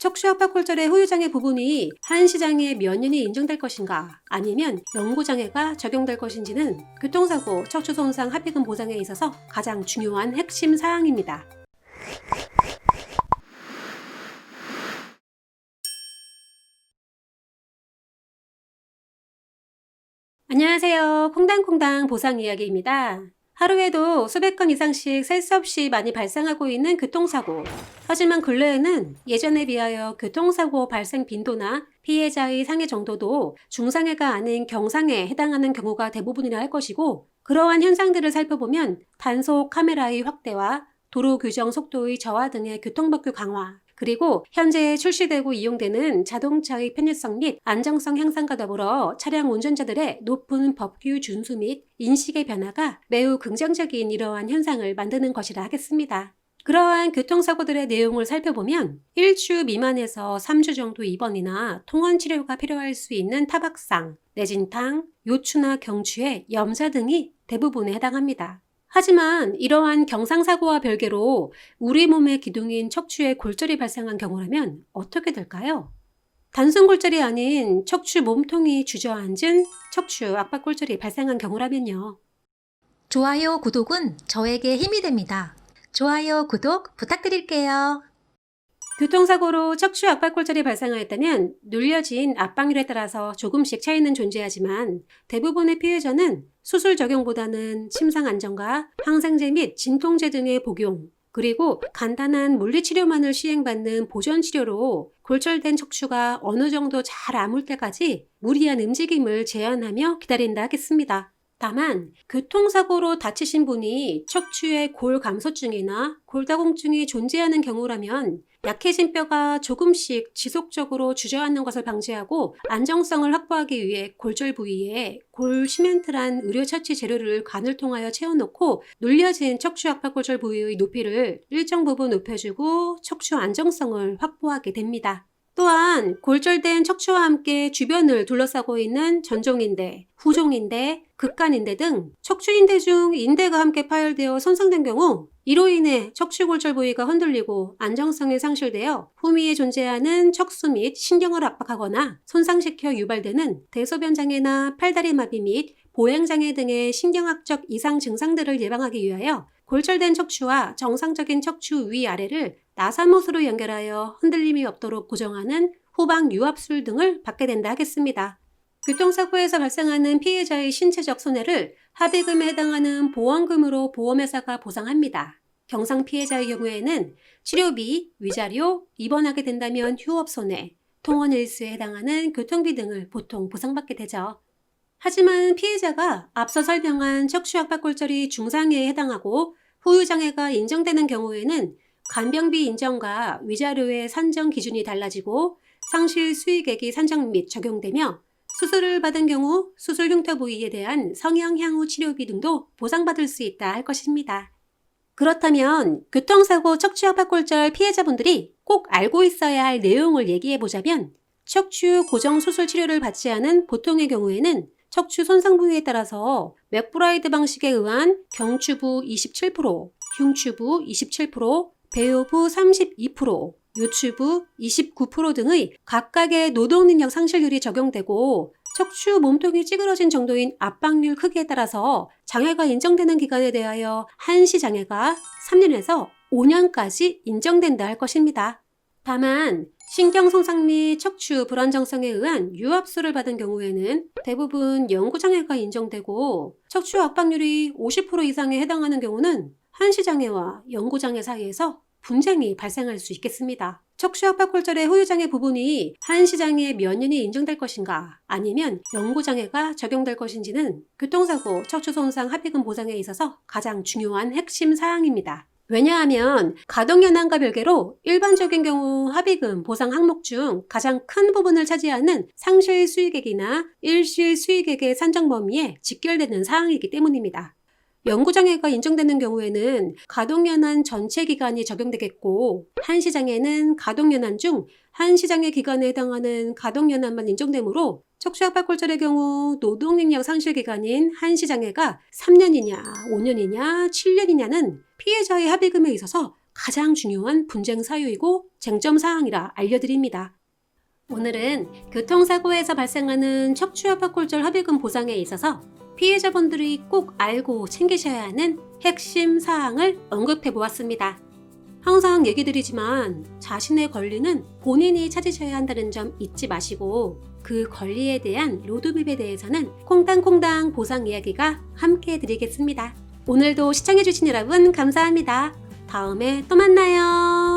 척추압박골절의 후유장애 부분이 한시장애 몇 년이 인정될 것인가 아니면 영구장애가 적용될 것인지는 교통사고, 척추손상 합의금 보상에 있어서 가장 중요한 핵심 사항입니다. 안녕하세요. 콩당콩당 보상이야기입니다. 하루에도 수백 건 이상씩 셀 수 없이 많이 발생하고 있는 교통사고. 하지만 근래에는 예전에 비하여 교통사고 발생 빈도나 피해자의 상해 정도도 중상해가 아닌 경상해에 해당하는 경우가 대부분이라 할 것이고, 그러한 현상들을 살펴보면 단속 카메라의 확대와 도로 규정 속도의 저하 등의 교통법규 강화, 그리고 현재 출시되고 이용되는 자동차의 편의성 및 안정성 향상과 더불어 차량 운전자들의 높은 법규 준수 및 인식의 변화가 매우 긍정적인 이러한 현상을 만드는 것이라 하겠습니다. 그러한 교통사고들의 내용을 살펴보면 1주 미만에서 3주 정도 입원이나 통원 치료가 필요할 수 있는 타박상, 내진탕, 요추나 경추의 염좌 등이 대부분에 해당합니다. 하지만 이러한 경상사고와 별개로 우리 몸의 기둥인 척추에 골절이 발생한 경우라면 어떻게 될까요? 단순 골절이 아닌 척추 몸통이 주저앉은 척추 압박골절이 발생한 경우라면요. 좋아요, 구독은 저에게 힘이 됩니다. 좋아요, 구독 부탁드릴게요. 교통사고로 척추 압박골절이 발생하였다면 눌려진 압박률에 따라서 조금씩 차이는 존재하지만 대부분의 피해자는 수술 적용보다는 침상 안정과 항생제 및 진통제 등의 복용, 그리고 간단한 물리치료만을 시행받는 보존치료로 골절된 척추가 어느 정도 잘 아물 때까지 무리한 움직임을 제한하며 기다린다 하겠습니다. 다만 교통사고로 다치신 분이 척추에 골 감소증이나 골다공증이 존재하는 경우라면 약해진 뼈가 조금씩 지속적으로 주저앉는 것을 방지하고 안정성을 확보하기 위해 골절 부위에 골 시멘트란 의료 처치 재료를 관을 통하여 채워놓고 눌려진 척추 압박골절 부위의 높이를 일정 부분 높여주고 척추 안정성을 확보하게 됩니다. 또한 골절된 척추와 함께 주변을 둘러싸고 있는 전종인대, 후종인대, 극간인대 등 척추인대 중 인대가 함께 파열되어 손상된 경우 이로 인해 척추골절 부위가 흔들리고 안정성이 상실되어 후미에 존재하는 척수 및 신경을 압박하거나 손상시켜 유발되는 대소변장애나 팔다리 마비 및 보행장애 등의 신경학적 이상 증상들을 예방하기 위하여 골절된 척추와 정상적인 척추 위아래를 나사못으로 연결하여 흔들림이 없도록 고정하는 후방 유압술 등을 받게 된다 하겠습니다. 교통사고에서 발생하는 피해자의 신체적 손해를 합의금에 해당하는 보험금으로 보험회사가 보상합니다. 경상 피해자의 경우에는 치료비, 위자료, 입원하게 된다면 휴업손해, 통원 일수에 해당하는 교통비 등을 보통 보상받게 되죠. 하지만 피해자가 앞서 설명한 척추압박골절이 중상해에 해당하고 후유장애가 인정되는 경우에는 간병비 인정과 위자료의 산정 기준이 달라지고 상실 수익액이 산정 및 적용되며 수술을 받은 경우 수술 흉터 부위에 대한 성형 향후 치료비 등도 보상받을 수 있다 할 것입니다. 그렇다면 교통사고 척추압박골절 피해자분들이 꼭 알고 있어야 할 내용을 얘기해보자면 척추 고정 수술 치료를 받지 않은 보통의 경우에는 척추 손상 부위에 따라서 맥브라이드 방식에 의한 경추부 27%, 흉추부 27%, 배요부 32%, 요추부 29% 등의 각각의 노동능력 상실률이 적용되고 척추 몸통이 찌그러진 정도인 압박률 크기에 따라서 장애가 인정되는 기간에 대하여 한시장애가 3년에서 5년까지 인정된다 할 것입니다. 다만 신경 손상 및 척추 불안정성에 의한 유압술을 받은 경우에는 대부분 영구장애가 인정되고 척추 압박률이 50% 이상에 해당하는 경우는 한시장애와 영구장애 사이에서 분쟁이 발생할 수 있겠습니다. 척추압박골절의 후유장애 부분이 한시장애 몇 년이 인정될 것인가 아니면 영구장애가 적용될 것인지는 교통사고, 척추손상 합의금 보상에 있어서 가장 중요한 핵심 사항입니다. 왜냐하면 가동연한과 별개로 일반적인 경우 합의금 보상 항목 중 가장 큰 부분을 차지하는 상실 수익액이나 일실 수익액의 산정 범위에 직결되는 사항이기 때문입니다. 영구장애가 인정되는 경우에는 가동연한 전체 기간이 적용되겠고 한시장애는 가동연한 중 한시장애 기간에 해당하는 가동연한만 인정되므로 척추압박골절의 경우 노동능력 상실 기간인 한시장애가 3년이냐 5년이냐 7년이냐는 피해자의 합의금에 있어서 가장 중요한 분쟁 사유이고 쟁점 사항이라 알려드립니다. 오늘은 교통사고에서 발생하는 척추압박골절 합의금 보상에 있어서 피해자분들이 꼭 알고 챙기셔야 하는 핵심 사항을 언급해 보았습니다. 항상 얘기 드리지만 자신의 권리는 본인이 찾으셔야 한다는 점 잊지 마시고 그 권리에 대한 로드맵에 대해서는 콩당콩당 보상 이야기가 함께 해드리겠습니다. 오늘도 시청해주신 여러분 감사합니다. 다음에 또 만나요.